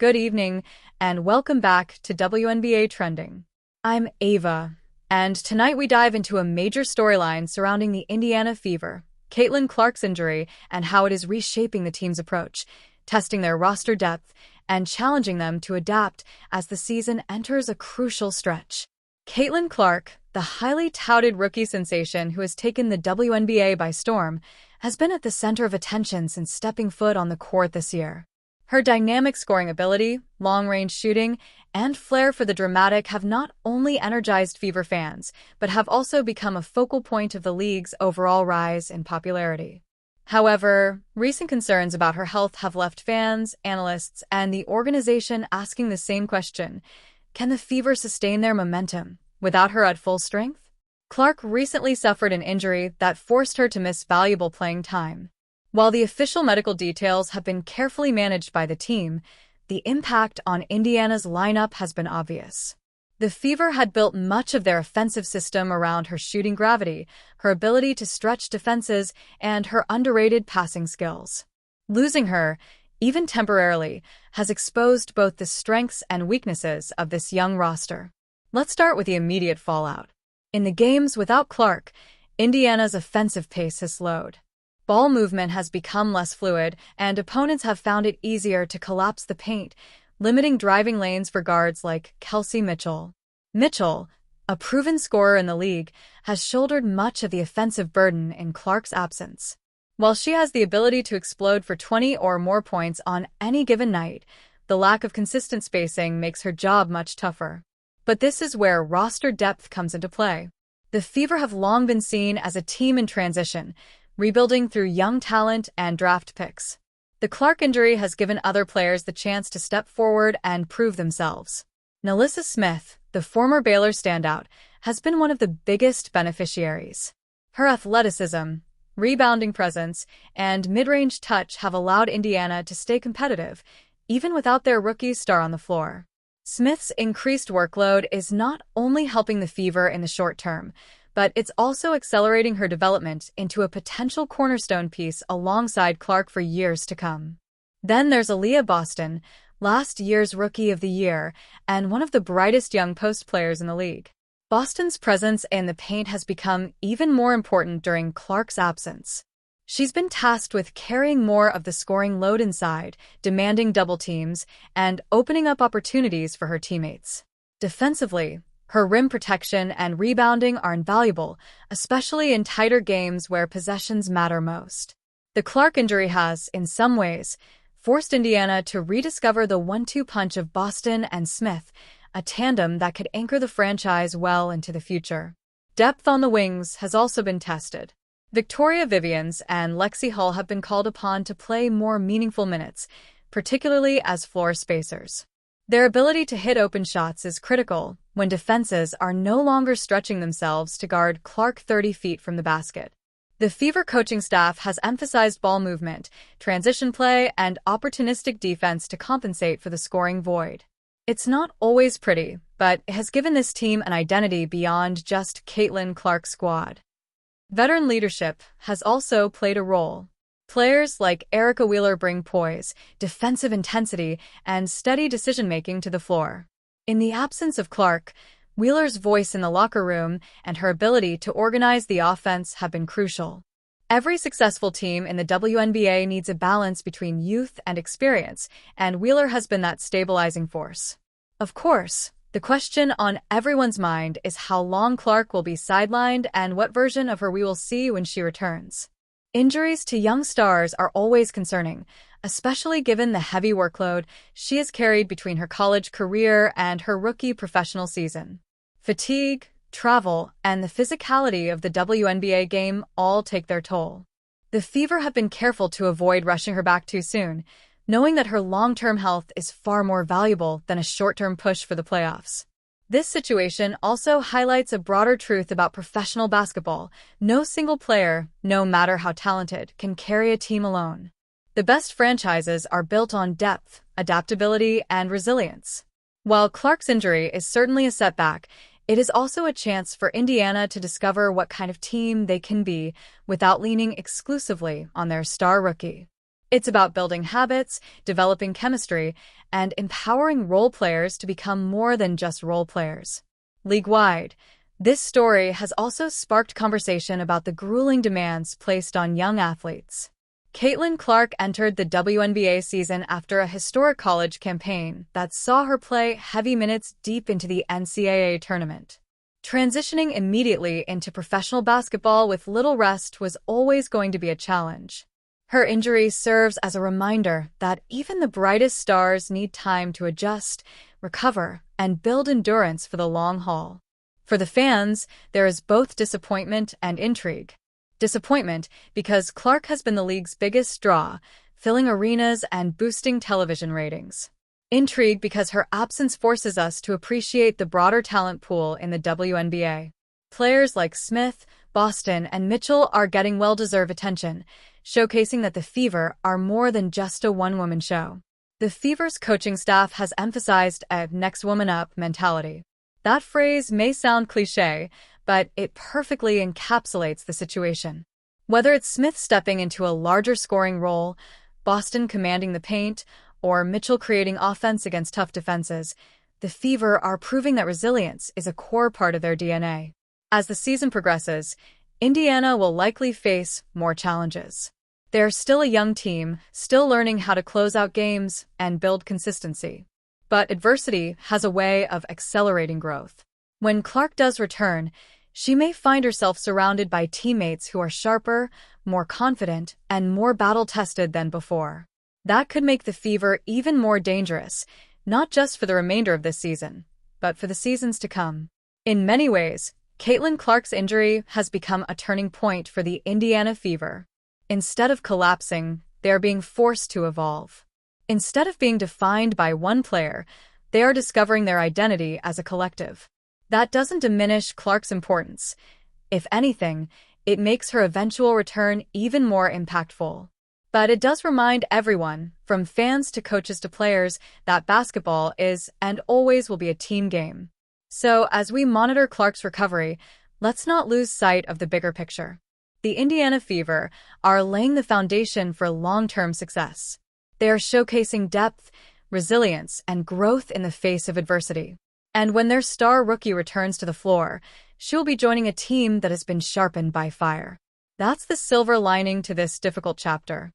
good evening, and welcome back to WNBA Trending. I'm Ava, and tonight we dive into a major storyline surrounding the Indiana Fever, Caitlin Clark's injury, and how it is reshaping the team's approach, testing their roster depth, and challenging them to adapt as the season enters a crucial stretch. Caitlin Clark, the highly touted rookie sensation who has taken the WNBA by storm, has been at the center of attention since stepping foot on the court this year. Her dynamic scoring ability, long-range shooting, and flair for the dramatic have not only energized Fever fans, but have also become a focal point of the league's overall rise in popularity. However, recent concerns about her health have left fans, analysts, and the organization asking the same question: can the Fever sustain their momentum without her at full strength? Clark recently suffered an injury that forced her to miss valuable playing time. While the official medical details have been carefully managed by the team, the impact on Indiana's lineup has been obvious. The Fever had built much of their offensive system around her shooting gravity, her ability to stretch defenses, and her underrated passing skills. Losing her, even temporarily, has exposed both the strengths and weaknesses of this young roster. Let's start with the immediate fallout. In the games without Clark, Indiana's offensive pace has slowed. Ball movement has become less fluid, and opponents have found it easier to collapse the paint, limiting driving lanes for guards like Kelsey. Mitchell, a proven scorer in the league, has shouldered much of the offensive burden in Clark's absence. While she has the ability to explode for 20 or more points on any given night, the lack of consistent spacing makes her job much tougher. But this is where roster depth comes into play. The Fever have long been seen as a team in transition, rebuilding through young talent and draft picks. The Clark injury has given other players the chance to step forward and prove themselves. Aliyah Smith, the former Baylor standout, has been one of the biggest beneficiaries. Her athleticism, rebounding presence, and mid-range touch have allowed Indiana to stay competitive, even without their rookie star on the floor. Smith's increased workload is not only helping the Fever in the short term, but it's also accelerating her development into a potential cornerstone piece alongside Clark for years to come. Then there's Aliyah Boston, last year's Rookie of the Year, and one of the brightest young post players in the league. Boston's presence in the paint has become even more important during Clark's absence. She's been tasked with carrying more of the scoring load inside, demanding double teams, and opening up opportunities for her teammates. Defensively, her rim protection and rebounding are invaluable, especially in tighter games where possessions matter most. The Clark injury has, in some ways, forced Indiana to rediscover the 1-2 punch of Boston and Smith, a tandem that could anchor the franchise well into the future. Depth on the wings has also been tested. Victoria Vivians and Lexi Hull have been called upon to play more meaningful minutes, particularly as floor spacers. Their ability to hit open shots is critical when defenses are no longer stretching themselves to guard Clark 30 feet from the basket. The Fever coaching staff has emphasized ball movement, transition play, and opportunistic defense to compensate for the scoring void. It's not always pretty, but it has given this team an identity beyond just Caitlin Clark's squad. Veteran leadership has also played a role. Players like Erica Wheeler bring poise, defensive intensity, and steady decision-making to the floor. In the absence of Clark, Wheeler's voice in the locker room and her ability to organize the offense have been crucial. Every successful team in the WNBA needs a balance between youth and experience, and Wheeler has been that stabilizing force. Of course, the question on everyone's mind is how long Clark will be sidelined and what version of her we will see when she returns. Injuries to young stars are always concerning, especially given the heavy workload she has carried between her college career and her rookie professional season. Fatigue, travel, and the physicality of the WNBA game all take their toll. The Fever have been careful to avoid rushing her back too soon, knowing that her long-term health is far more valuable than a short-term push for the playoffs. This situation also highlights a broader truth about professional basketball. No single player, no matter how talented, can carry a team alone. The best franchises are built on depth, adaptability, and resilience. While Clark's injury is certainly a setback, it is also a chance for Indiana to discover what kind of team they can be without leaning exclusively on their star rookie. It's about building habits, developing chemistry, and empowering role players to become more than just role players. League-wide, this story has also sparked conversation about the grueling demands placed on young athletes. Caitlin Clark entered the WNBA season after a historic college campaign that saw her play heavy minutes deep into the NCAA tournament. Transitioning immediately into professional basketball with little rest was always going to be a challenge. Her injury serves as a reminder that even the brightest stars need time to adjust, recover, and build endurance for the long haul. For the fans, there is both disappointment and intrigue. Disappointment because Clark has been the league's biggest draw, filling arenas and boosting television ratings. Intrigue because her absence forces us to appreciate the broader talent pool in the WNBA. Players like Smith, Boston, and Mitchell are getting well-deserved attention, showcasing that the Fever are more than just a one-woman show. The Fever's coaching staff has emphasized a next woman up mentality. That phrase may sound cliché, but it perfectly encapsulates the situation. Whether it's Smith stepping into a larger scoring role, Boston commanding the paint, or Mitchell creating offense against tough defenses, the Fever are proving that resilience is a core part of their DNA. As the season progresses, Indiana will likely face more challenges. They are still a young team, still learning how to close out games and build consistency. But adversity has a way of accelerating growth. When Clark does return, she may find herself surrounded by teammates who are sharper, more confident, and more battle-tested than before. That could make the Fever even more dangerous, not just for the remainder of this season, but for the seasons to come. In many ways, Caitlin Clark's injury has become a turning point for the Indiana Fever. Instead of collapsing, they are being forced to evolve. Instead of being defined by one player, they are discovering their identity as a collective. That doesn't diminish Clark's importance. If anything, it makes her eventual return even more impactful. But it does remind everyone, from fans to coaches to players, that basketball is and always will be a team game. So, as we monitor Clark's recovery, let's not lose sight of the bigger picture. The Indiana Fever are laying the foundation for long-term success. They are showcasing depth, resilience, and growth in the face of adversity. And when their star rookie returns to the floor, she'll be joining a team that has been sharpened by fire. That's the silver lining to this difficult chapter.